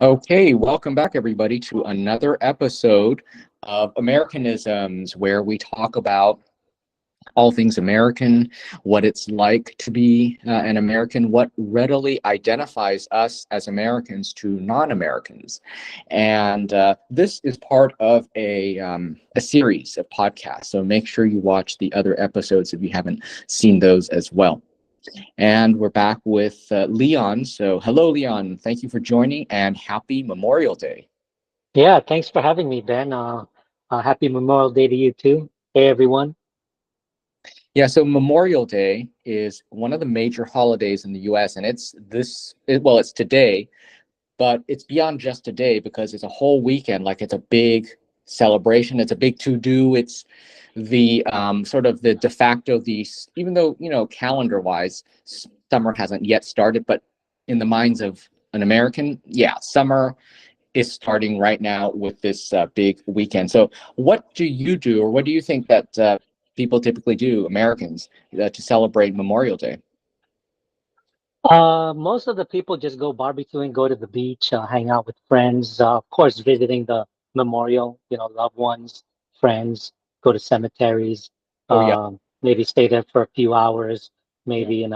Okay, welcome back, everybody, to another episode of Americanisms, where we talk about all things American, what it's like to be an American, what readily identifies us as Americans to non-Americans. And this is part of a series of podcasts, so make sure you watch the other episodes if you haven't seen those as well. And we're back with Leon. So, hello, Leon. Thank you for joining and happy Memorial Day. Yeah, thanks for having me, Ben. Happy Memorial Day to you too. Hey, everyone. Yeah, so Memorial Day is one of the major holidays in the US, and it's today, but it's beyond just today because it's a whole weekend. Like it's a big celebration, it's a big to do. It's the sort of the de facto, even though, calendar wise, summer hasn't yet started, but in the minds of an American, yeah, summer is starting right now with this big weekend. So, what do you do, or what do you think that people typically do, Americans, to celebrate Memorial Day? Most of the people just go barbecuing, go to the beach, hang out with friends. Of course, visiting the memorial, loved ones, friends, go to cemeteries, Oh yeah, maybe stay there for a few hours, yeah, maybe,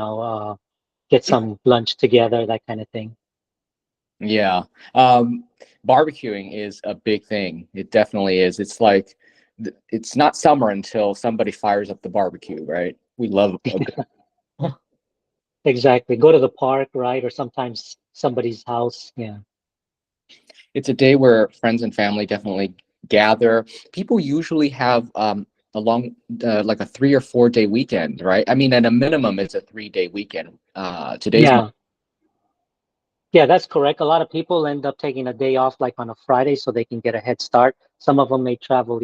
get some lunch together, that kind of thing. yeah. Um, Barbecuing is a big thing. It definitely is. It's like it's not summer until somebody fires up the barbecue, right? We love a good. Exactly. Go to the park, right? Or sometimes somebody's house. Yeah. It's a day where friends and family definitely gather. People usually have a long, like a 3 or 4 day weekend, right? I mean, at a minimum, it's a 3 day weekend. Today's Yeah. Yeah, that's correct. A lot of people end up taking a day off like on a Friday so they can get a head start. Some of them may travel,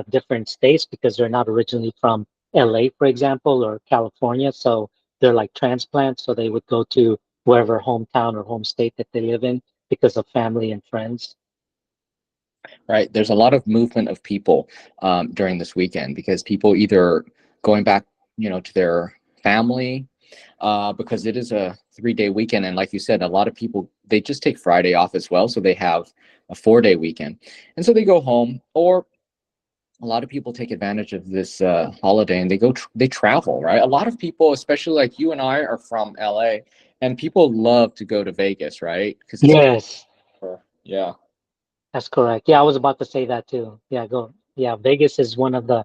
different states because they're not originally from LA, for example, or California. So they're like transplants. So they would go to wherever hometown or home state that they live in because of family and friends. right. There's a lot of movement of people during this weekend because people either going back, to their family because it is a 3 day weekend, and like you said, a lot of people they just take Friday off as well, so they have a 4 day weekend, and so they go home, or a lot of people take advantage of this holiday and they travel, right? A lot of people, especially like you and I, are from LA, and people love to go to Vegas, right? Because it's Yes, yeah. that's correct. Yeah, I was about to say that too. Yeah, go. Yeah, Vegas is one of the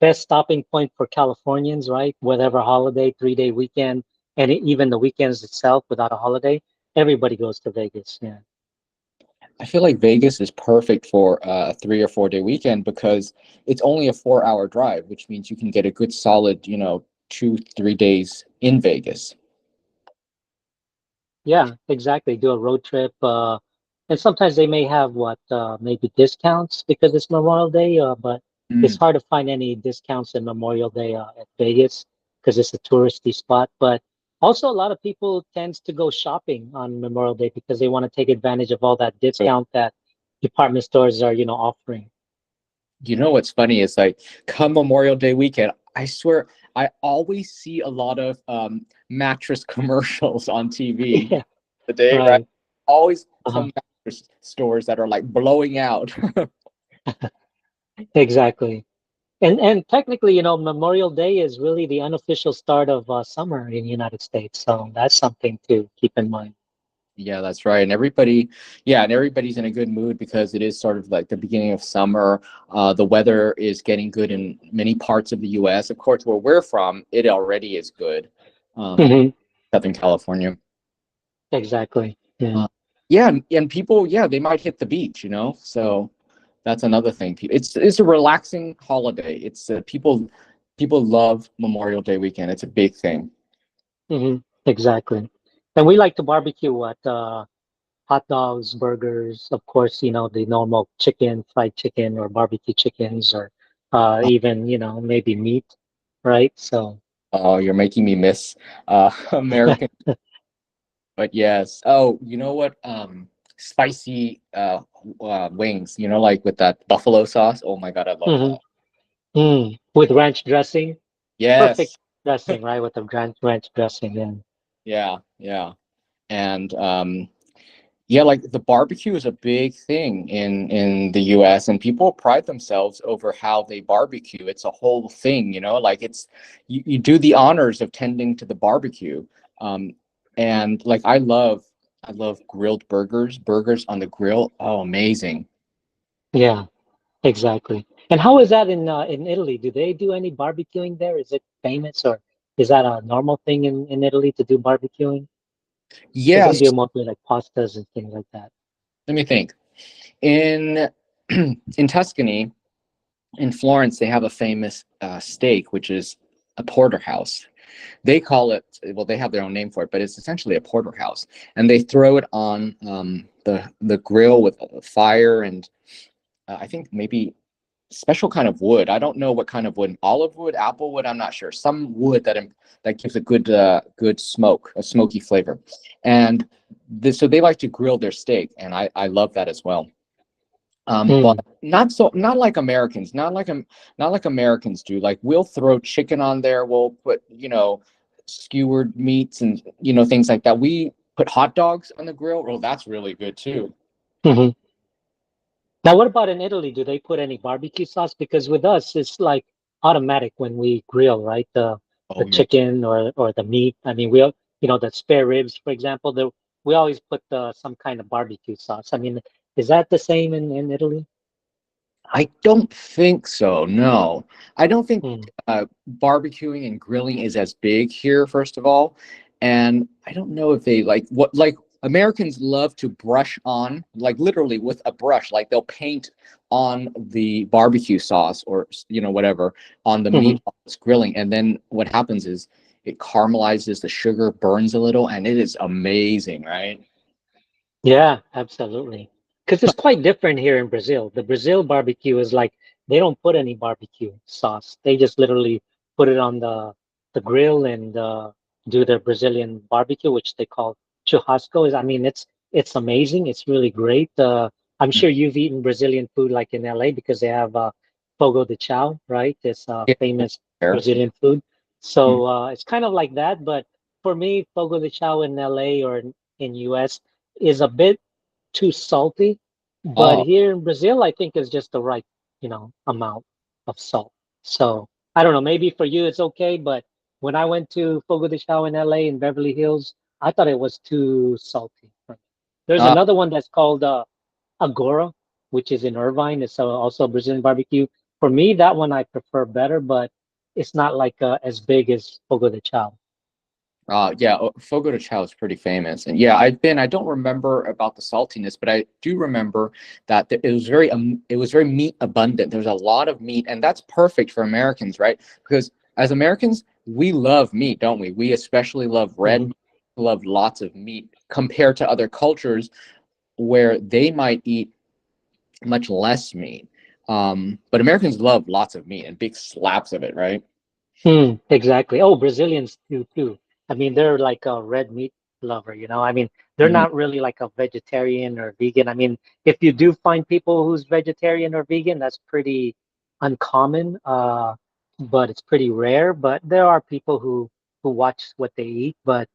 best stopping point for Californians, right? Whatever holiday, 3 day weekend, and even the weekends itself without a holiday, everybody goes to Vegas. Yeah. I feel like Vegas is perfect for a 3 or 4 day weekend because it's only a 4 hour drive, which means you can get a good solid, 2 3 days in Vegas. Yeah, exactly. Do a road trip. And sometimes they may have maybe discounts because it's Memorial Day, but it's Mm, hard to find any discounts in Memorial Day at Vegas because it's a touristy spot. But also, a lot of people tends to go shopping on Memorial Day because they want to take advantage of all that but discount that department stores are, offering. you know what's funny is like come Memorial Day weekend, I swear I always see a lot of mattress commercials on TV Yeah, the day, right? right. Always Uh-huh. some mattress stores that are like blowing out. Exactly. And technically, Memorial Day is really the unofficial start of summer in the United States. So that's something to keep in mind. Yeah, that's right. And everybody's in a good mood because it is sort of like the beginning of summer. The weather is getting good in many parts of the US. Of course, where we're from, it already is good. Um, Hmm. Southern California. Exactly. Yeah. Uh, yeah, and people, yeah, they might hit the beach, So that's another thing. It's a relaxing holiday. It's people love Memorial Day weekend. It's a big thing. Hmm. Exactly. And we like to barbecue hot dogs, burgers, of course, the normal chicken, fried chicken or barbecue chickens or even, maybe meat, right? So, Oh, you're making me miss American. But yes. Oh, you know what? Spicy wings. Like with that buffalo sauce. Oh my God, I love hmm that. with ranch dressing, perfect Yes. dressing, right? With the ranch dressing. Yeah. Yeah. Yeah. And Yeah, like the barbecue is a big thing in the US, and people pride themselves over how they barbecue. It's a whole thing, like you do the honors of tending to the barbecue. Um, and like I love grilled burgers on the grill. Oh, amazing. Yeah, exactly. And how is that in Italy? Do they do any barbecuing there? Is it famous, or is that a normal thing in Italy to do barbecuing? Because they Yes, do mostly like pastas and things like that. let me think. In in Tuscany, in Florence, they have a famous steak, which is a porterhouse. They call it, well, they have their own name for it, but it's essentially a porterhouse, and they throw it on the grill with fire and I think maybe special kind of wood. I don't know what kind of wood, olive wood, apple wood. I'm not sure. Some wood that gives a good smoke, a smoky flavor, and so they like to grill their steak, and I love that as well. But Mm, not like Americans, not like Americans do. Like we'll throw chicken on there, we'll put, skewered meats and things like that. We put hot dogs on the grill. Well, that's really good too. hmm. Now, what about in Italy? Do they put any barbecue sauce? Because with us, it's like automatic when we grill, right? The Oh yeah. chicken or the meat. I mean, the spare ribs, for example, we always put some kind of barbecue sauce. I mean, is that the same in Italy? I don't think so. No, I don't think Mm, barbecuing and grilling is as big here, first of all. And I don't know if they like Americans love to brush on, like literally with a brush, like they'll paint on the barbecue sauce or, whatever on the hmm. meat while it's grilling. And then what happens is it caramelizes, the sugar burns a little, and it is amazing, right? Yeah, absolutely. Because it's quite different here in Brazil. The Brazil barbecue is like they don't put any barbecue sauce. They just literally put it on the grill and do their Brazilian barbecue, which they call churrasco. I mean, it's amazing. It's really great. I'm sure you've eaten Brazilian food like in LA because they have fogo de chão, right? This Yeah, famous fair. Brazilian food. Mhm. So it's kind of like that. But for me, fogo de chão in LA or in US is a bit too salty, but Oh, here in Brazil, I think is just the right, amount of salt. So I don't know, maybe for you it's okay, but when I went to Fogo de Chão in LA in Beverly Hills, I thought it was too salty for me. There's uh, another one that's called Agora, which is in Irvine. It's also a Brazilian barbecue. For me, that one I prefer better, but it's not like as big as Fogo de Chão. Yeah, Fogo de Chao is pretty famous, and yeah, I don't remember about the saltiness, but I do remember that it was very meat abundant. There's a lot of meat, and that's perfect for Americans, right? Because as Americans, we love meat, don't we? We especially love red Hmm. meat, love lots of meat compared to other cultures where they might eat much less meat. But Americans love lots of meat and big slabs of it, right? Mm, exactly. Oh, Brazilians do too. I mean, they're like a red meat lover, I mean, they're Mhm. not really like a vegetarian or vegan. I mean, if you do find people who's vegetarian or vegan, that's pretty uncommon, but it's pretty rare. But there are people who watch what they eat. But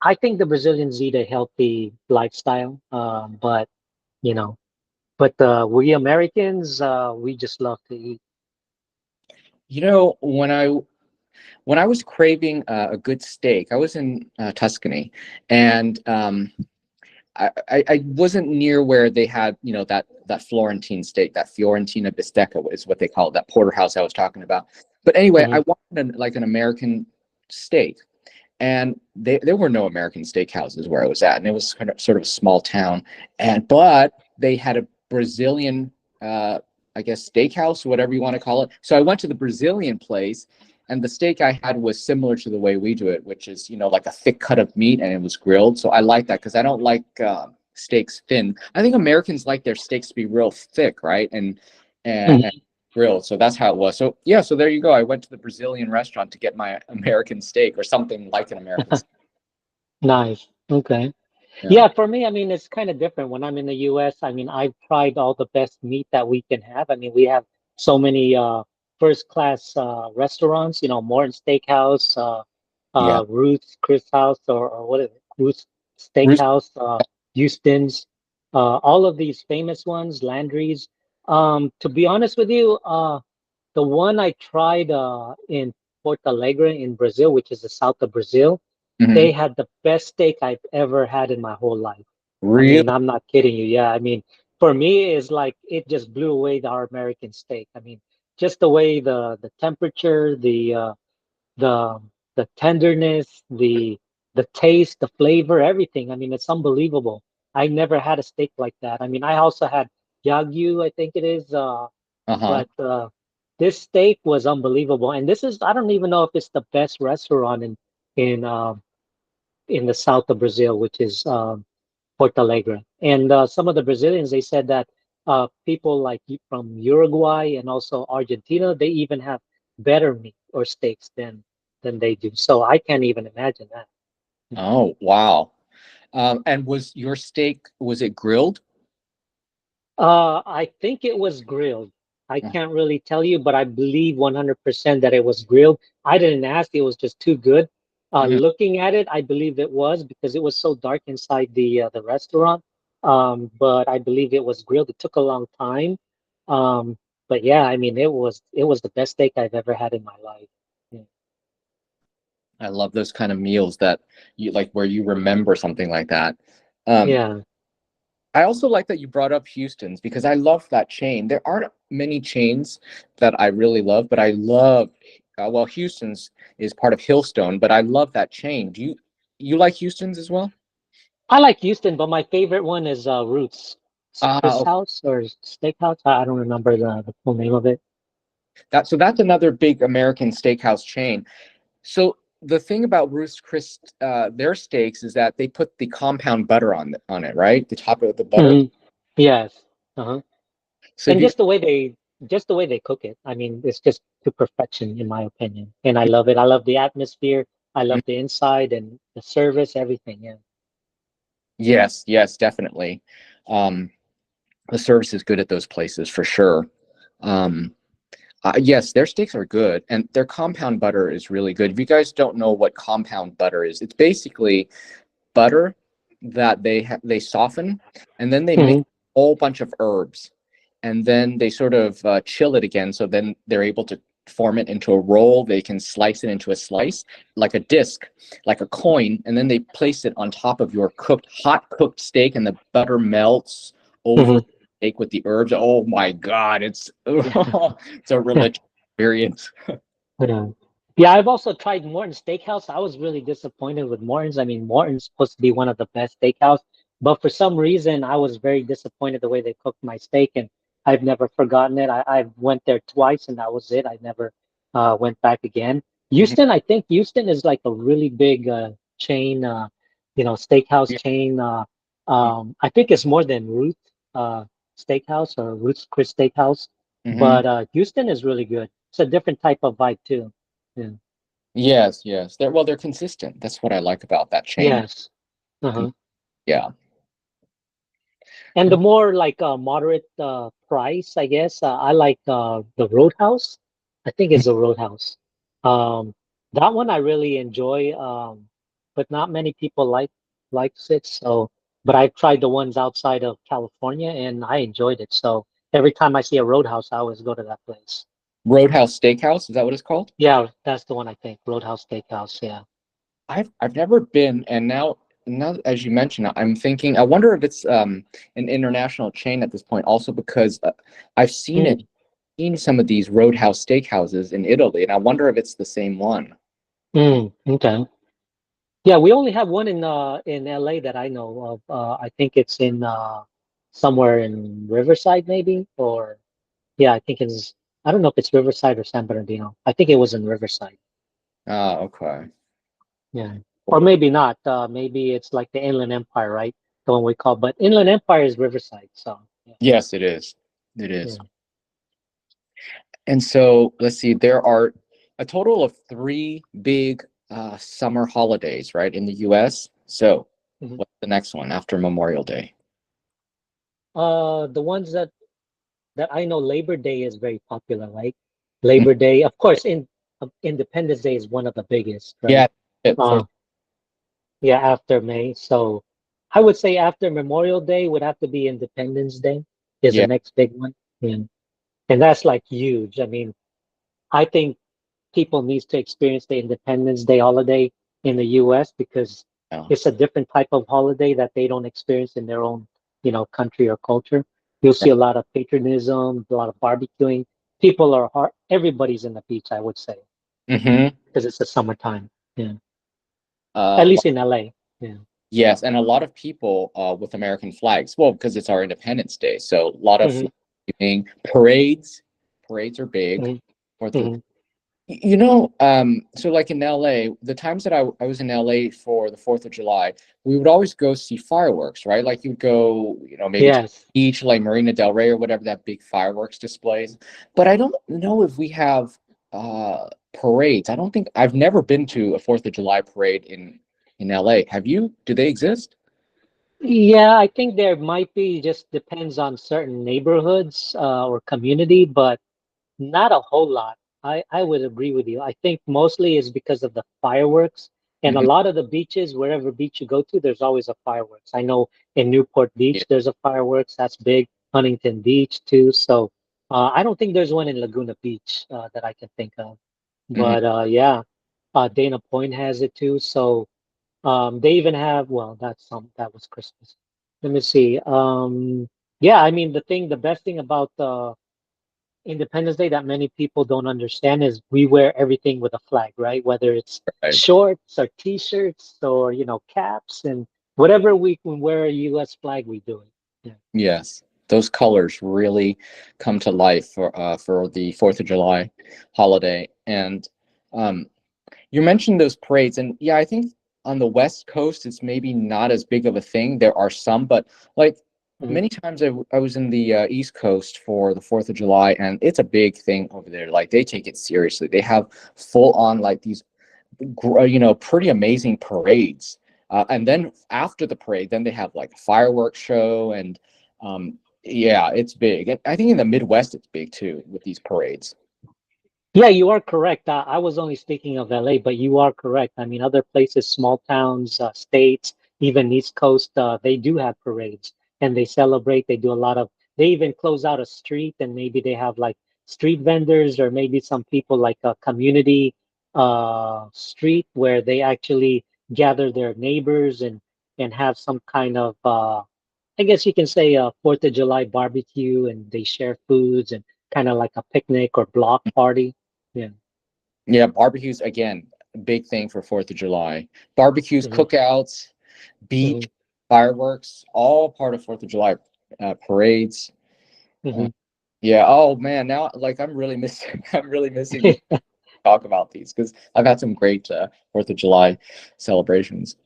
I think the Brazilians eat a healthy lifestyle. You know, we Americans, we just love to eat. When I was craving a good steak, I was in Tuscany, and I wasn't near where they had that Florentine steak, that Fiorentina bistecca is what they call it, that porterhouse I was talking about. But anyway, Hmm. I wanted like an American steak, and there were no American steakhouses where I was at, and it was kind of sort of a small town, but they had a Brazilian, uh, I guess steakhouse, whatever you want to call it. So I went to the Brazilian place, and the steak I had was similar to the way we do it, which is like a thick cut of meat, and it was grilled. So I like that because I don't like steaks thin. I think Americans like their steaks to be real thick, right? And grilled. So that's how it was. So yeah, so there you go. I went to the Brazilian restaurant to get my American steak or something like an American steak. Nice. Okay. Yeah. Yeah, for me, I mean, it's kind of different. When I'm in the US, I mean, I've tried all the best meat that we can have. I mean, we have so many first class restaurants, Morton Steakhouse, Yeah. Ruth's Chris House, or what is it? Ruth's Roost- Steakhouse. Houston's, all of these famous ones, Landry's. To be honest with you, the one I tried in Porto Alegre in Brazil, which is the south of Brazil, Hmm. they had the best steak I've ever had in my whole life. I Really? mean, I'm not kidding you. Yeah, I mean, for me, it's like it just blew away our American steak. I mean, just the way the temperature, the the tenderness, the taste, the flavor, everything. I mean, it's unbelievable. I never had a steak like that. I mean, I also had Yagyu, I think it is, Uh-huh. but this steak was unbelievable. And this is, I don't even know if it's the best restaurant in in the south of Brazil, which is Porto Alegre. And some of the Brazilians, they said that people like from Uruguay and also Argentina, they even have better meat or steaks than they do. So I can't even imagine that. Oh, wow. And was your steak, was it grilled? I think it was grilled. I can't really tell you, but I believe 100% that it was grilled. I didn't ask, it was just too good. Mhm. Looking at it, I believe it was because it was so dark inside the restaurant. But I believe it was grilled. It took a long time. But yeah, I mean, it was the best steak I've ever had in my life. Yeah. I love those kind of meals that you like where you remember something like that. Um, Yeah. I also like that you brought up Houston's because I love that chain. There aren't many chains that I really love, but I love well, Houston's is part of Hillstone, but I love that chain. Do you like Houston's as well? I like Houston, but my favorite one is Roots. Chris Uh House or Steakhouse. I don't remember the full name of it. that's another big American steakhouse chain. So the thing about Ruth's Chris, their steaks is that they put the compound butter on it, right? The top of the butter. Mhm. Yes. Uh-huh. So if And you, just the way they cook it. I mean, it's just to perfection in my opinion. And I love it. I love the atmosphere. I love the inside and the service, everything. Yeah. yes, yes, definitely. Um, the service is good at those places for sure. Um, yes, their steaks are good, and their compound butter is really good. If you guys don't know what compound butter is, it's basically butter that they soften, and then they mix Hmm. a whole bunch of herbs, and then they sort of chill it again. So then they're able to form it into a roll. They can slice it into a slice, like a disc, like a coin, and then they place it on top of your hot cooked steak, and the butter melts over Hmm. the steak with the herbs. Oh my God, it's it's a religious experience. Yeah. Yeah, I've also tried Morton's Steakhouse. I was really disappointed with Morton's. I mean, Morton's supposed to be one of the best steakhouse, but for some reason, I was very disappointed the way they cooked my steak, and I've never forgotten it. I went there twice, and that was it. I never went back again. Mhm. Houston, I think Houston is like a really big chain, steakhouse Yeah. chain. I think it's more than Ruth uh, Steakhouse or Ruth's Chris Steakhouse, Mhm. but Houston is really good. It's a different type of vibe too. Yeah. Yes, yes. They're consistent. That's what I like about that chain. Yes. Uh-huh. Yeah. And the more like moderate price, I guess. I like the Roadhouse. I think it's the Roadhouse. Um, that one I really enjoy, but not many people likes it. So, but I've tried the ones outside of California and I enjoyed it. So every time I see a Roadhouse, I always go to that place. Roadhouse Steakhouse, is that what it's called? Yeah, that's the one I think. Roadhouse Steakhouse. Yeah. I've never been, and now as you mentioned, I'm thinking I wonder if it's an international chain at this point. Also because I've Mm, seen some of these Roadhouse Steakhouses in Italy, and I wonder if it's the same one. okay. Yeah, we only have one in LA that I know of. I think it's in somewhere in Riverside maybe or yeah, I think it's I don't know if it's Riverside or San Bernardino. I think it was in Riverside. Ah, okay. Yeah. Or maybe not. Maybe it's like the Inland Empire, right? The one we call, but Inland Empire is Riverside, so yeah. Yes, it is. It Yeah. is. And so let's see, there are a total of three big summer holidays, right, in the US. So Mhm. what's the next one after Memorial Day? The ones that I know Labor Day is very popular, right? Mm, Labor Day, of course, Independence Day is one of the biggest, yeah, right? it, for Uh, yeah, after May. So I would say after Memorial Day would have to be Independence Day is the Yeah. next big one. And that's like huge. I mean, I think people needs to experience the Independence Day holiday in the US because Yeah. it's a different type of holiday that they don't experience in their own, country or culture. You'll see Right. a lot of patriotism, a lot of barbecuing. People are hard, everybody's in the beach, I would say, Mm-hmm. because it's the summertime. Yeah. At Uh, least in LA. Yeah. yes, and a lot of people with American flags. Well, because it's our Independence Day, so a lot of Hmm. flag waving, parades. Parades are big. Hmm. Fourth of Hmm. So like in LA, the times that I was in LA for the 4th of July, we would always go see fireworks, right? Like you'd go, maybe to Yes. the beach, like Marina Del Rey or whatever, that big fireworks displays. But I don't know if we have parades. I don't think I've never been to a 4th of July parade in LA. Have you? Do they exist? Yeah, I think there might be, just depends on certain neighborhoods or community, but not a whole lot. I would agree with you. I think mostly is because of the fireworks. And a Hmm. lot of the beaches, wherever beach you go to, there's always a fireworks. I know in Newport Yeah. Beach, there's a fireworks. That's big. Huntington Beach too. So I don't think there's one in Laguna Beach that I can think of. Hmm. But yeah, Dana Point has it too. So they even have, well, that was Christmas. Let me see. Yeah, I mean the best thing about Independence Day that many people don't understand is we wear everything with a flag, right? Whether it's Right. shorts or t-shirts or caps and whatever we can wear a US flag, we do it. Yeah. Yes, those colors really come to life for the 4th of July holiday. And um, you mentioned those parades, and yeah, I think on the West Coast it's maybe not as big of a thing. There are some, but like Mhm. many times I was in the East Coast for the 4th of July, and it's a big thing over there. Like they take it seriously. They have full on like these pretty amazing parades. And then after the parade, then they have like a fireworks show, and yeah, it's big. And I think in the Midwest it's big too with these parades. Yeah, you are correct. I was only speaking of LA, but you are correct. I mean, other places, small towns, states, even East Coast, they do have parades and they celebrate. They do a lot of, they even close out a street and maybe they have like street vendors or maybe some people like a community street where they actually gather their neighbors and have some kind of I guess you can say a 4th of July barbecue and they share foods and kind of like a picnic or block party. Yeah. Yeah, barbecues again, big thing for 4th of July. Barbecues, Hmm. cookouts, beach, Hmm. fireworks, all part of 4th of July parades. Uh, Hmm. yeah. Oh man, now like I'm really missing. I'm really missing this talk about these because I've had some great 4th of July celebrations.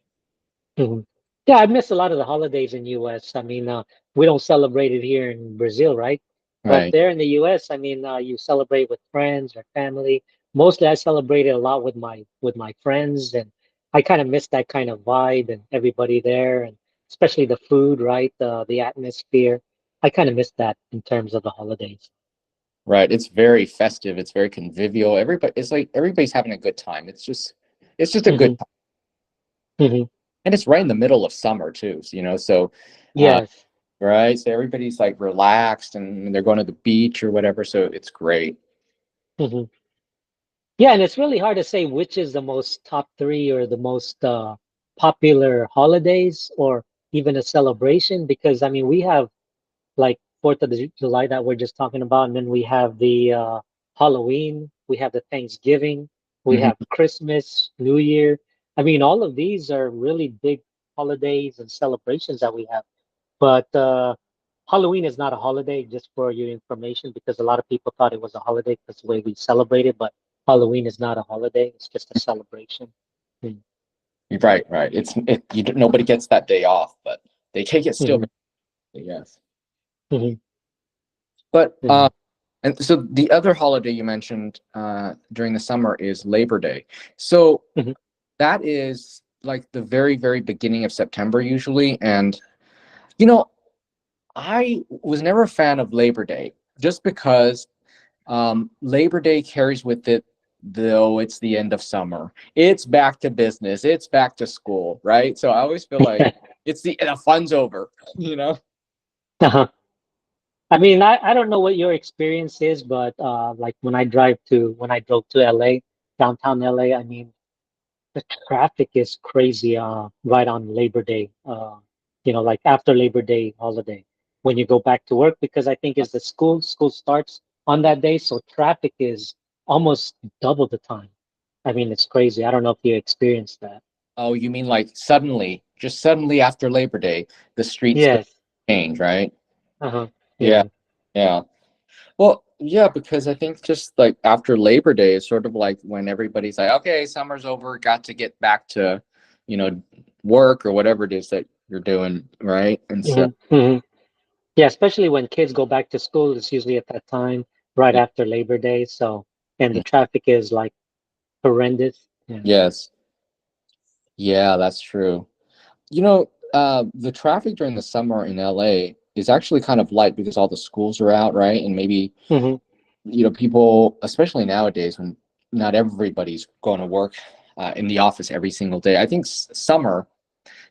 Hmm. Yeah, I miss a lot of the holidays in US. I mean, we don't celebrate it here in Brazil, right? But Right. there in the US, I mean, you celebrate with friends or family. Mostly I celebrate it a lot with my friends and I kind of miss that kind of vibe and everybody there and especially the food, right? The atmosphere. I kind of miss that in terms of the holidays. Right. It's very festive. It's very convivial. Everybody, it's like everybody's having a good time. It's just a good Hmm. time. Hmm. And it's right in the middle of summer too. So uh, Yes. right. So everybody's like relaxed and they're going to the beach or whatever. So it's great. Hmm. Yeah, and it's really hard to say which is the most top three or the most popular holidays or even a celebration because I mean we have like July that we're just talking about, and then we have the Halloween, we have the Thanksgiving, we Hmm. have Christmas, New Year. I mean, all of these are really big holidays and celebrations that we have. But Halloween is not a holiday, just for your information, because a lot of people thought it was a holiday because the way we celebrate it. But Halloween is not a holiday; it's just a celebration. Mm. Right. Right. Nobody gets that day off, but they take it still. Hmm. Yes. Hmm. But Hmm. and so the other holiday you mentioned during the summer is Labor Day. So Hmm. that is like the very, very beginning of September usually. And, you know, I was never a fan of Labor Day just because Labor Day carries with it, though it's the end of summer. It's back to business, it's back to school, right? So I always feel like it's the fun's over, you know? Uh-huh. I mean, I don't know what your experience is, but like when I drove to LA, downtown LA, I mean, the traffic is crazy right on Labor Day, like after Labor Day holiday when you go back to work because I think is the school starts on that day, so traffic is almost double the time. I mean, it's crazy. I don't know if you experienced that. Oh, you mean like suddenly, just suddenly after Labor Day, the streets go Yes. change, right? Uh-huh. Yeah, Yeah. yeah. Well, yeah, because I think just like after Labor Day is sort of like when everybody's like, okay, summer's over, got to get back to, you know, work or whatever it is that you're doing, right? And so, Hmm. Hmm. Yeah, especially when kids go back to school, it's usually at that time, right yeah, after Labor Day. So, and the traffic is like horrendous. Yeah. yes, yeah, that's true. The traffic during the summer in LA is actually kind of light because all the schools are out, right? And maybe, Hmm. people, especially nowadays when not everybody's going to work in the office every single day. I think summer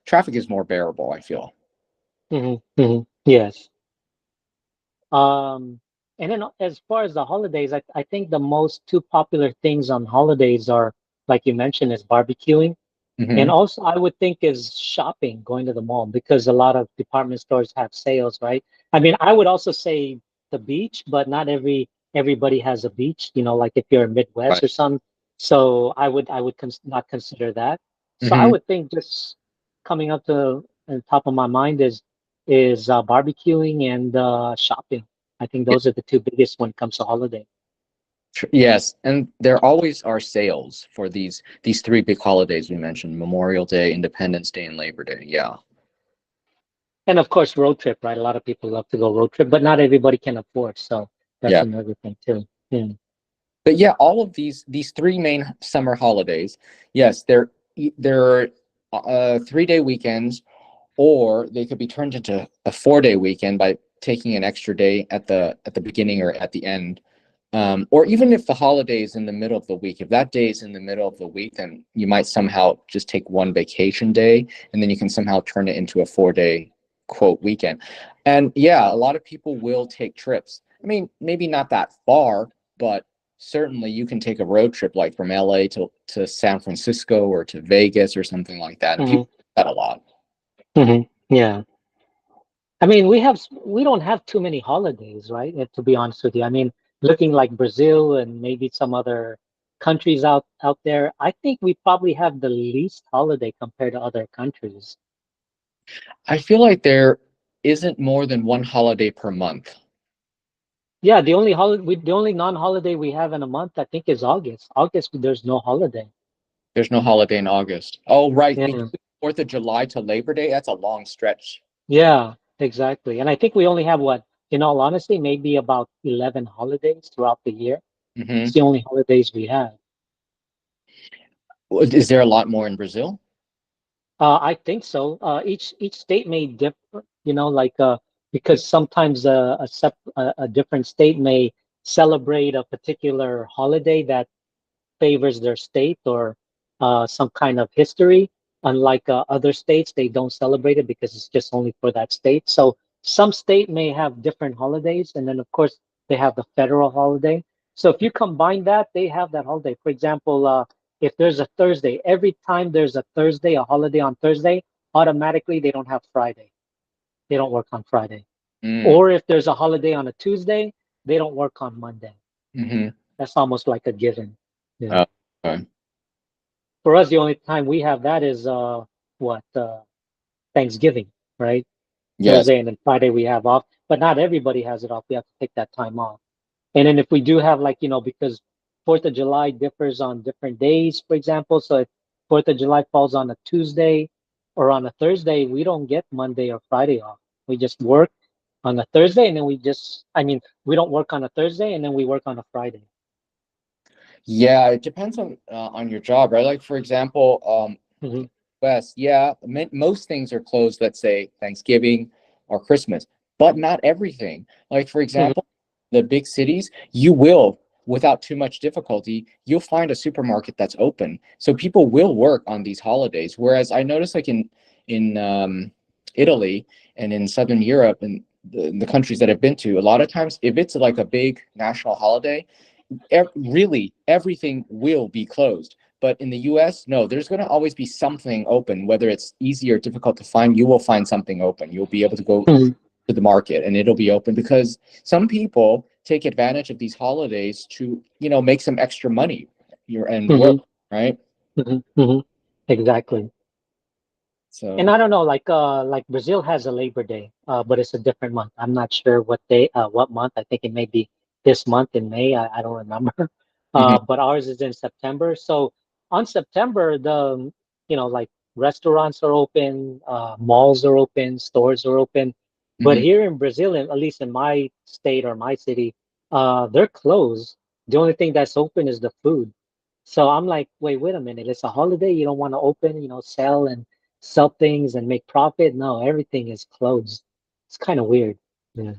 traffic is more bearable, I feel. Hmm. Hmm. Yes. Um, and then as far as the holidays, I think the most two popular things on holidays are, like you mentioned, is barbecuing. And Hmm. also, I would think is shopping, going to the mall, because a lot of department stores have sales, right? I mean, I would also say the beach, but not everybody has a beach, like if you're in Midwest Right. or something. So I would not consider that. So I Hmm. would think just coming up to the top of my mind is barbecuing and shopping. I think those are the two biggest when it comes to holiday. Yes, and there always are sales for these three big holidays we mentioned: Memorial Day, Independence Day, and Labor Day. Yeah, And of course, road trip, right? A lot of people love to go road trip, but not everybody can afford. So that's yeah. another thing too. Yeah. But yeah, all of these three main summer holidays, yes, they're 3-day weekends, or they could be turned into a 4-day weekend by taking an extra day at the beginning or at the end. Or even if the holiday is in the middle of the week, if that day is in the middle of the week, then you might somehow just take one vacation day, and then you can somehow turn it into a 4-day quote weekend. And yeah, a lot of people will take trips. I mean, maybe not that far, but certainly you can take a road trip like from LA to San Francisco or to Vegas or something like that. And people Hmm. do that a lot. Hmm. Yeah. I mean, we don't have too many holidays, right? To be honest with you, I mean, looking like Brazil and maybe some other countries out there, I think we probably have the least holiday compared to other countries. I feel like there isn't more than one holiday per month. Yeah, the only non-holiday we have in a month, I think, is August. August, there's no holiday. There's no holiday in August. Oh, right. Yeah. Between 4th of July to Labor Day, that's a long stretch. Yeah, exactly. And I think we only have in all honesty, maybe about 11 holidays throughout the year. It's Hmm. the only holidays we have. Is there a lot more in Brazil? I think so. Each state may differ, because sometimes a different state may celebrate a particular holiday that favors their state or some kind of history. Unlike other states, they don't celebrate it because it's just only for that state. So some state may have different holidays, and then of course they have the federal holiday. So if you combine that, they have that holiday. For example, if there's a Thursday, every time there's a Thursday, a holiday on Thursday, automatically they don't have Friday. They don't work on Friday. Mm. Or if there's a holiday on a Tuesday, they don't work on Monday. Hmm. That's almost like a given. Yeah. Okay. For us, the only time we have that is what Thanksgiving, right? Yes. Thursday and then Friday we have off, but not everybody has it off. We have to take that time off. And then if we do have because Fourth of July differs on different days, for example. So if Fourth of July falls on a Tuesday or on a Thursday, we don't get Monday or Friday off. We just work on a Thursday and then we don't work on a Thursday and then we work on a Friday. Yeah, it depends on your job, right? Like for example, Hmm. West, yeah, most things are closed, let's say Thanksgiving or Christmas, but not everything. Like for Hmm. example, the big cities, you will, without too much difficulty, you'll find a supermarket that's open. So people will work on these holidays. Whereas I notice like in Italy and in Southern Europe and the countries that I've been to, a lot of times if it's like a big national holiday, really everything will be closed. But in the US, no, there's going to always be something open, whether it's easy or difficult to find, you will find something open. You'll be able to go Mhm. to the market and it'll be open because some people take advantage of these holidays to, make some extra money and work, Mhm. right? Mhm. Mhm. Exactly. And So, I don't know, like Brazil has a Labor Day, but it's a different month. I'm not sure what day, what month. I think it may be this month in May. I don't remember. mhm, But ours is in September. So on September, like restaurants are open, malls are open, stores are open. But mhm. here in Brazil, at least in my state or my city, they're closed. The only thing that's open is the food. So I'm like, wait a minute. It's a holiday. You don't want to open, sell things and make profit. No, everything is closed. It's kind of weird. Yeah,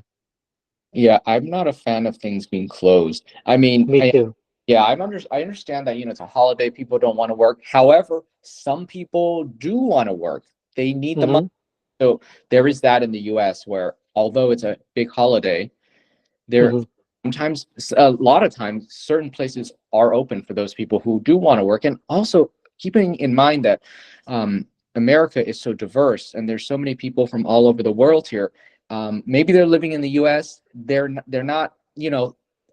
Yeah, I'm not a fan of things being closed. I mean, me too. yeah, I understand that, it's a holiday, people don't want to work. However, some people do want to work. They need the money. Mm-hmm. So there is that in the US where although it's a big holiday, there Mm-hmm. sometimes a lot of times certain places are open for those people who do want to work. And also keeping in mind that um, America is so diverse and there's so many people from all over the world here. Maybe they're living in the US, they're not,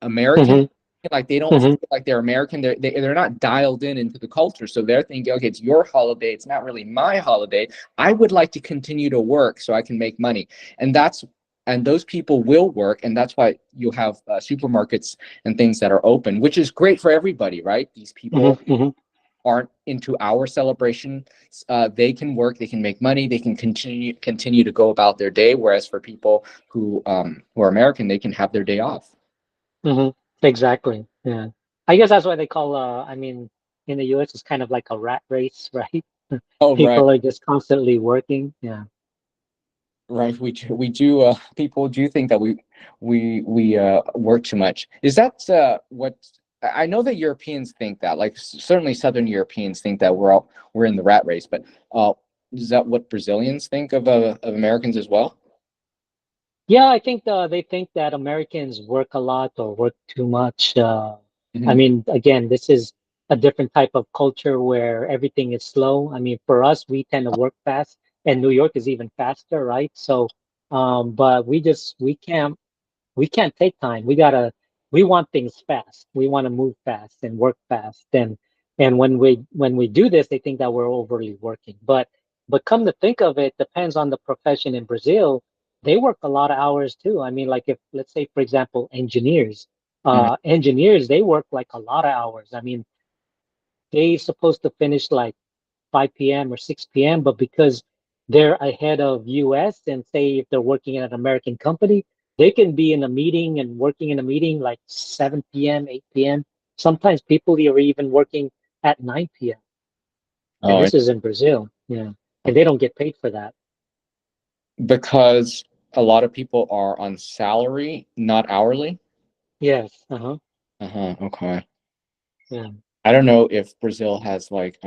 American, Mm-hmm. like they don't Mm-hmm. feel like they're American. They're not dialed in into the culture, so they're thinking, okay, it's your holiday, it's not really my holiday. I would like to continue to work so I can make money, and those people will work, and that's why you have supermarkets and things that are open, which is great for everybody, right? These people Mm-hmm. Mm-hmm. aren't into our celebration. They can work, they can make money, they can continue to go about their day. Whereas for people who are American, they can have their day off. Mm-hmm. Exactly. Yeah. I guess that's why they call, I mean, in the US, it's kind of like a rat race, right? Oh, right. People are just constantly working. Yeah. Right, we do. People do think that we work too much. Is that what I know that Europeans think that? Like certainly Southern Europeans think that we're in the rat race. But uh, is that what Brazilians think of Americans as well? Yeah, I think they think that Americans work a lot or work too much. I Hmm. mean, again, this is a different type of culture where everything is slow. I mean, for us, we tend to work fast, and New York is even faster, right? So, but we can't take time. We want things fast. We want to move fast and work fast. And when we do this, they think that we're overly working. But come to think of it, depends on the profession in Brazil. They work a lot of hours too. I mean, like if let's say, for example, Hmm. engineers, they work like a lot of hours. I mean, they supposed to finish like 5 p.m. or 6 p.m., but because they're ahead of US and say if they're working at an American company, they can be in a meeting and working in a meeting like 7 p.m., 8 p.m. Sometimes people are even working at 9 p.m. And Oh, this is in Brazil. Yeah. And they don't get paid for that. because a lot of people are on salary, not hourly. Yes. Uh-huh. Uh-huh. Okay. Yeah. I don't know if Brazil has like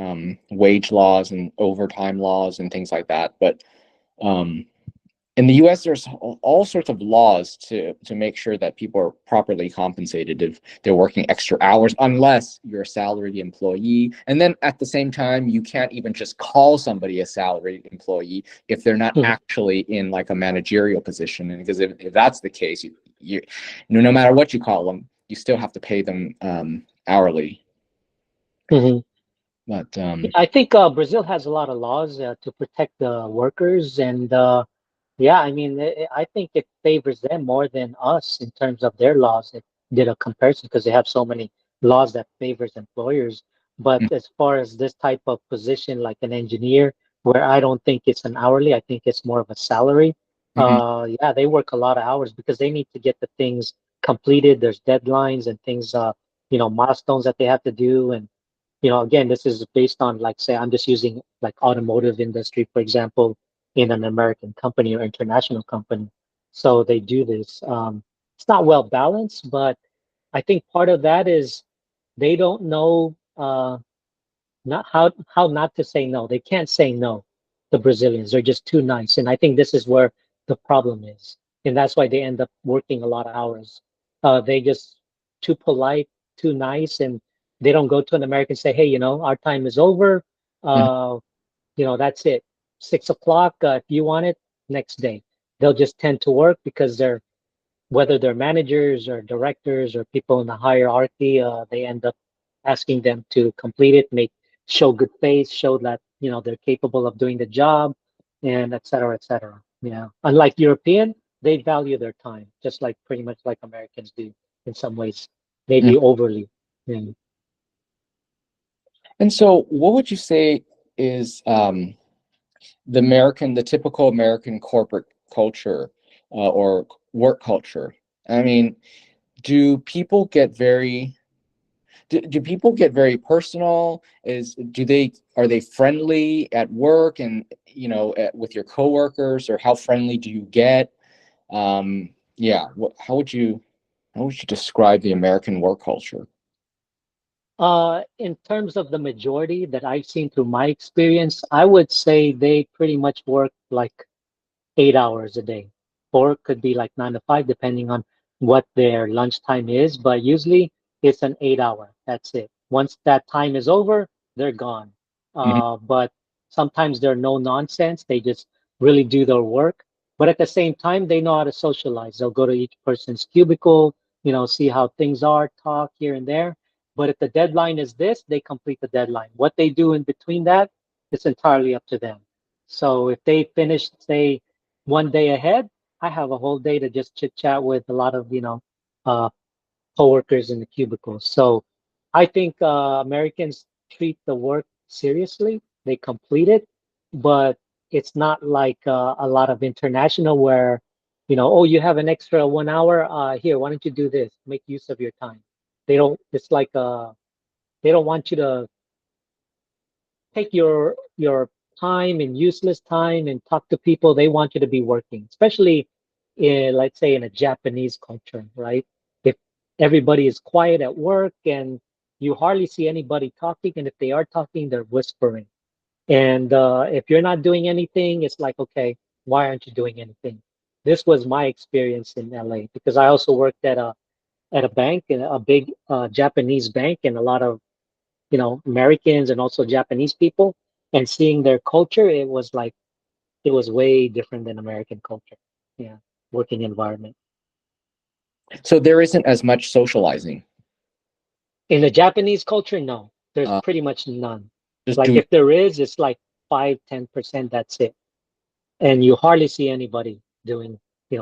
wage laws and overtime laws and things like that, but um in the US there's all sorts of laws to make sure that people are properly compensated if they're working extra hours, unless you're a salaried employee. And then at the same time, you can't even just call somebody a salaried employee if they're not Mhm. actually in like a managerial position. And because if that's the case, you no matter what you call them, you still have to pay them hourly. Mhm. But I think Brazil has a lot of laws to protect the workers, and yeah, I mean, I think it favors them more than us in terms of their laws. It did a comparison because they have so many laws that favors employers. But as far as this type of position, like an engineer, where I don't think it's an hourly, I think it's more of a salary. mhm, Yeah, they work a lot of hours because they need to get the things completed. There's deadlines and things, milestones that they have to do, and again, this is based on, like, say, I'm just using like automotive industry, for example, in an American company or international company. So they do this. It's not well balanced, but I think part of that is they don't know not how not to say no. They can't say no. the Brazilians. They're just too nice. And I think this is where the problem is. And that's why they end up working a lot of hours. They just too polite, too nice, and they don't go to an American and say, hey, our time is over. Mhm. Uh, that's it. 6 o'clock, if you want it, next day. They'll just tend to work because whether they're managers or directors or people in the hierarchy, they end up asking them to complete it, show good face, show that they're capable of doing the job, and et cetera, et cetera. Yeah. Unlike European, they value their time, just like pretty much like Americans do in some ways, Mhm. maybe overly. Yeah. And so, what would you say is the typical American corporate culture or work culture? I mean, do people get very do people get very personal? Are they friendly at work and with your coworkers, or how friendly do you get? Yeah, how would you describe the American work culture? In terms of the majority that I've seen through my experience, I would say they pretty much work like 8 hours a day, or it could be like 9 to 5, depending on what their lunchtime is. But usually it's an 8 hour. That's it. Once that time is over, they're gone. Mhm. But sometimes they're no nonsense. They just really do their work. But at the same time, they know how to socialize. They'll go to each person's cubicle, see how things are, talk here and there. But if the deadline is this, they complete the deadline. What they do in between that, it's entirely up to them. So if they finish, say, one day ahead, I have a whole day to just chit chat with a lot of, uh, coworkers in the cubicles. So I think Americans treat the work seriously. They complete it, but it's not like a lot of international where, oh, you have an extra 1 hour. Here, why don't you do this? Make use of your time. They don't. It's like they don't want you to take your time and useless time and talk to people. They want you to be working, especially in, let's say, in a Japanese culture, right? If everybody is quiet at work and you hardly see anybody talking, and if they are talking, they're whispering. And if you're not doing anything, it's like, okay, why aren't you doing anything? This was my experience in LA because I also worked at a bank, a big Japanese bank, and a lot of Americans and also Japanese people, and seeing their culture, it was way different than American culture. Yeah, working environment. So there isn't as much socializing. In the Japanese culture, no, there's Uh, pretty much none. just Like doing. if there is, it's like 5-10%, that's it. And you hardly see anybody doing,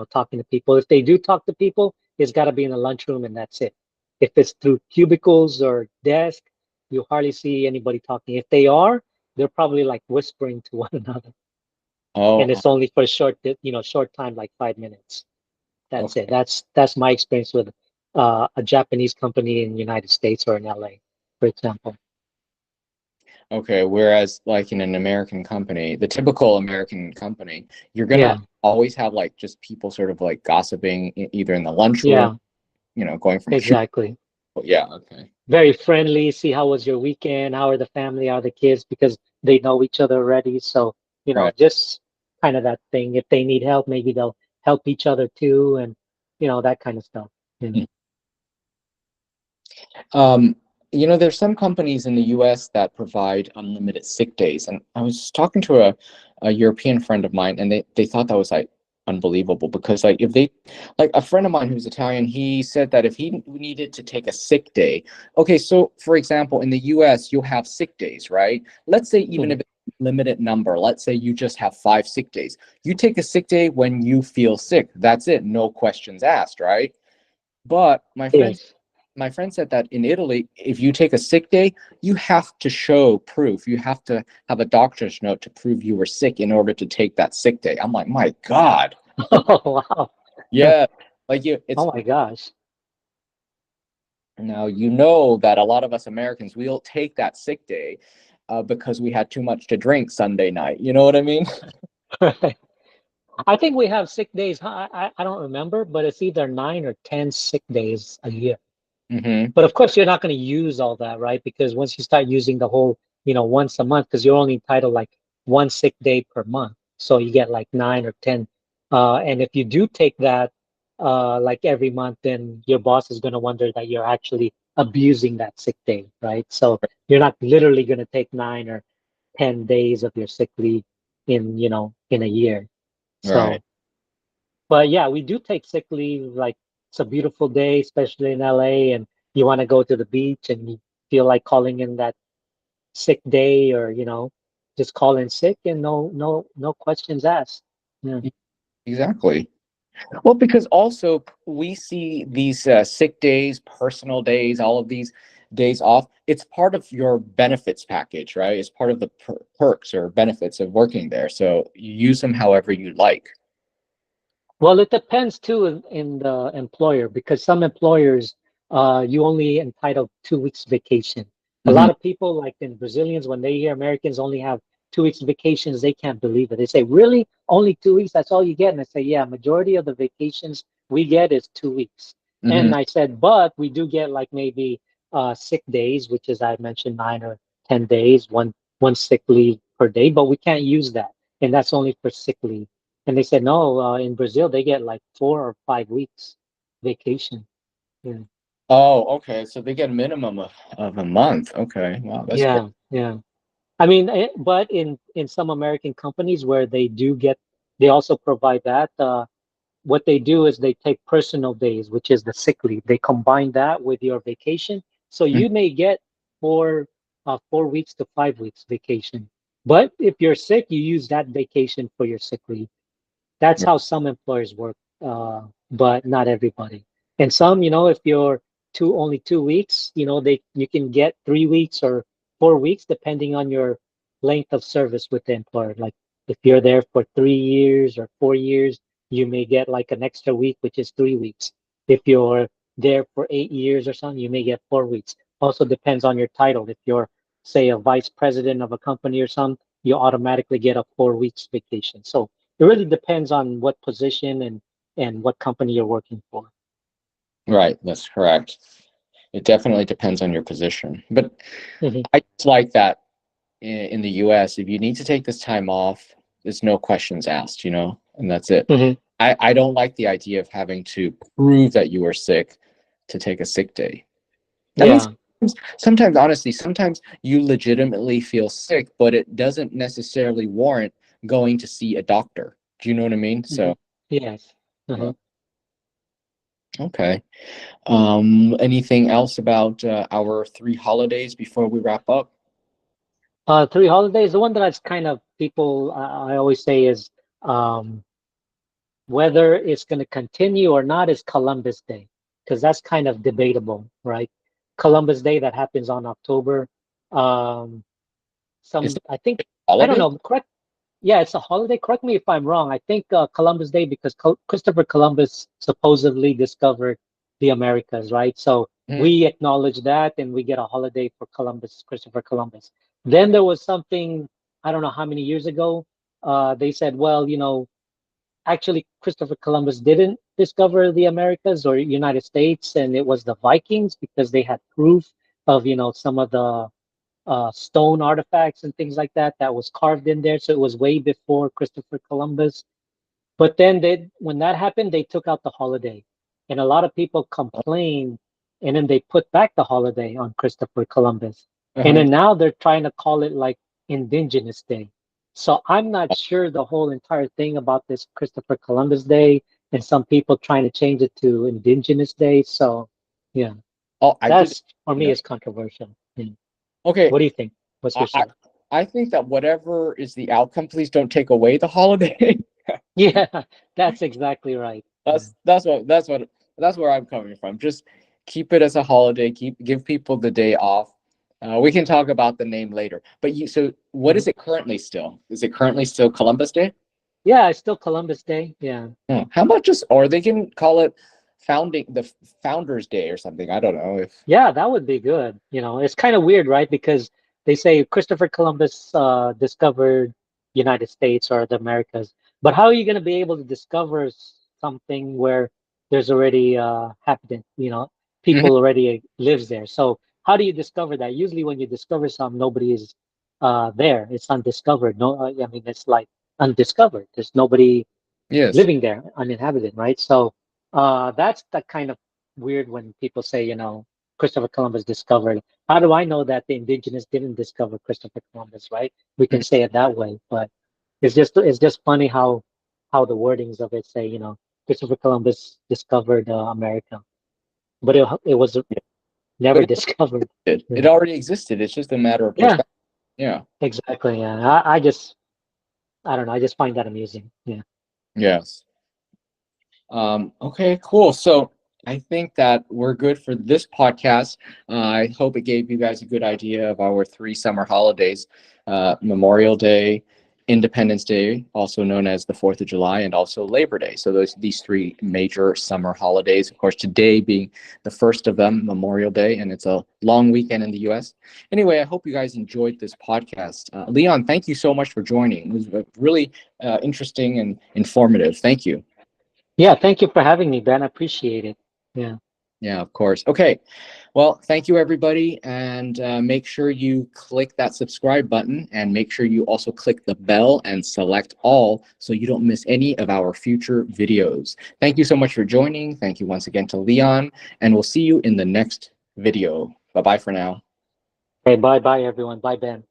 talking to people. If they do talk to people, it's got to be in a lunchroom and that's it. If it's through cubicles or desk, you hardly see anybody talking. If they are, they're probably like whispering to one another. And Oh, it's only for short time, like 5 minutes. That's it. okay. That's my experience with a Japanese company in the United States or in LA, for example. Okay, whereas like in an American company, the typical American company, you're gonna Yeah, always have like just people sort of like gossiping either in the lunchroom, yeah, going from cubicle. exactly. Yeah, okay. Very friendly. See, how was your weekend? How are the family? How are the kids? Because they know each other already. So, Right. just kind of that thing. If they need help, maybe they'll help each other too, and that kind of stuff. Yeah. Um, there's some companies in the US that provide unlimited sick days. And I was talking to a European friend of mine, and they thought that was like unbelievable because like if they like a friend of mine who's Italian, he said that if he needed to take a sick day, okay, so for example, in the US, you'll have sick days, right? Let's say even Mhm. if it's a limited number, let's say you just have 5 sick days. You take a sick day when you feel sick. That's it, no questions asked, right? But Yes. my friend said that in Italy, if you take a sick day, you have to show proof. You have to have a doctor's note to prove you were sick in order to take that sick day. I'm like, my God. Oh, wow. Yeah. Like Oh my gosh. now you know that a lot of us Americans, we'll take that sick day because we had too much to drink Sunday night. You know what I mean? I think we have sick days. I don't remember, but it's either 9 or 10 sick days a year. Hmm. But of course, you're not going to use all that, right? Because once you start using the whole, once a month, because you're only entitled like one sick day per month. So you get like 9 or 10. And if you do take that like every month, then your boss is going to wonder that you're actually abusing that sick day, right? So you're not literally going to take 9 or 10 days of your sick leave in, in a year. Right. So, but yeah, we do take sick leave. Like it's a beautiful day, especially in LA, and you want to go to the beach and you feel like calling in that sick day or, just call in sick and no questions asked. Yeah. Exactly. Well, because also we see these sick days, personal days, all of these days off. It's part of your benefits package, right? It's part of the perks or benefits of working there. So you use them however you like. Well, it depends too in the employer because some employers, you only entitled 2 weeks vacation. A Hmm. lot of people, like in Brazilians, when they hear Americans only have 2 weeks vacations, they can't believe it. They say, "Really? Only 2 weeks? That's all you get?" And I say, "Yeah, majority of the vacations we get is 2 weeks." Hmm. And I said, "But we do get like maybe sick days, which is I mentioned 9 or 10 days, one sick leave per day, but we can't use that, and that's only for sick leave." And they said, no, in Brazil, they get like 4 or 5 weeks vacation. Yeah. Oh, okay. So they get a minimum of a month. Okay. Wow, that's great. Yeah. Yeah. I mean, but in some American companies where they do get, they also provide that. What they do is they take personal days, which is the sick leave. They combine that with your vacation. So Mhm. you may get 4 weeks to 5 weeks vacation. But if you're sick, you use that vacation for your sick leave. That's how some employers work, but not everybody. And some, if you're only 2 weeks, you can get 3 weeks or 4 weeks depending on your length of service with the employer. Like if you're there for 3 years or 4 years, you may get like an extra week, which is 3 weeks. If you're there for 8 years or something, you may get 4 weeks. Also depends on your title. If you're, say, a vice president of a company or something, you automatically get a 4 weeks vacation. So it really depends on what position and what company you're working for. Right. That's correct. It definitely depends on your position. But Hmm. I just like that in the US, if you need to take this time off, there's no questions asked, and that's it. Hmm. I don't like the idea of having to prove that you are sick to take a sick day. I mean, Yeah. sometimes, honestly, sometimes you legitimately feel sick, but it doesn't necessarily warrant going to see a doctor. Do you know what I mean? Hmm. So, Yes. yeah. Uh-huh. Okay. Anything else about our three holidays before we wrap up? Three holidays. The one that I've kind of people I always say is um, whether it's going to continue or not is Columbus Day because that's kind of debatable, right? Columbus Day that happens on October. Um, Is it I think a I don't holiday? know. Correct. Yeah, it's a holiday. Correct me if I'm wrong. I think Columbus Day because Christopher Columbus supposedly discovered the Americas, right? So Mhm. we acknowledge that and we get a holiday for Columbus, Christopher Columbus. Then there was something, I don't know how many years ago, they said, well, actually Christopher Columbus didn't discover the Americas or United States, and it was the Vikings because they had proof of, some of the stone artifacts and things like that that was carved in there. So it was way before Christopher Columbus. But then when that happened, they took out the holiday, and a lot of people complained, and then they put back the holiday on Christopher Columbus, and Uh-huh. then now they're trying to call it like Indigenous Day. So I'm not sure the whole entire thing about this Christopher Columbus Day, and some people trying to change it to Indigenous Day. So yeah, Oh, I did. that's for me is controversial. Yeah. Okay, What do you think? What's I, your I side? I think that whatever is the outcome, please don't take away the holiday. Yeah, that's exactly right. Yeah. That's where I'm coming from. Just keep it as a holiday. Give people the day off. We can talk about the name later. But so what Mhm. is it currently still? Is it currently still Columbus Day? Yeah, it's still Columbus Day. Yeah. How about just, or they can call it Founders Day or something. I don't know if. Yeah, that would be good. It's kind of weird, right? Because they say Christopher Columbus discovered United States or the Americas. But how are you going to be able to discover something where there's already habitant, Mhm. people already lives there. So how do you discover that? Usually when you discover something, nobody is there. It's undiscovered. No, I mean it's like undiscovered. There's nobody Yes. living there, uninhabited, right? So that's the kind of weird when people say, Christopher Columbus discovered. How do I know that the indigenous didn't discover Christopher Columbus, right? We can Mhm. say it that way, but it's just funny how the wordings of it say, Christopher Columbus discovered America, but it was Yeah. never But discovered. it Yeah, already existed. It's just a matter of yeah, perspective. Yeah. exactly. Yeah, I don't know. I just find that amusing. Yeah. Yes. Okay, cool. So I think that we're good for this podcast. I hope it gave you guys a good idea of our three summer holidays: Memorial Day, Independence Day, also known as the 4th of July, and also Labor Day. So these three major summer holidays. Of course, today being the first of them, Memorial Day, and it's a long weekend in the U.S. Anyway, I hope you guys enjoyed this podcast. Leon, thank you so much for joining. It was really interesting and informative. Thank you. Yeah, thank you for having me, Ben. I appreciate it. Yeah. Yeah, of course. Okay. Well, thank you, everybody. And make sure you click that subscribe button and make sure you also click the bell and select all so you don't miss any of our future videos. Thank you so much for joining. Thank you once again to Leon, and we'll see you in the next video. Bye bye for now. Okay, bye bye everyone. Bye, Ben.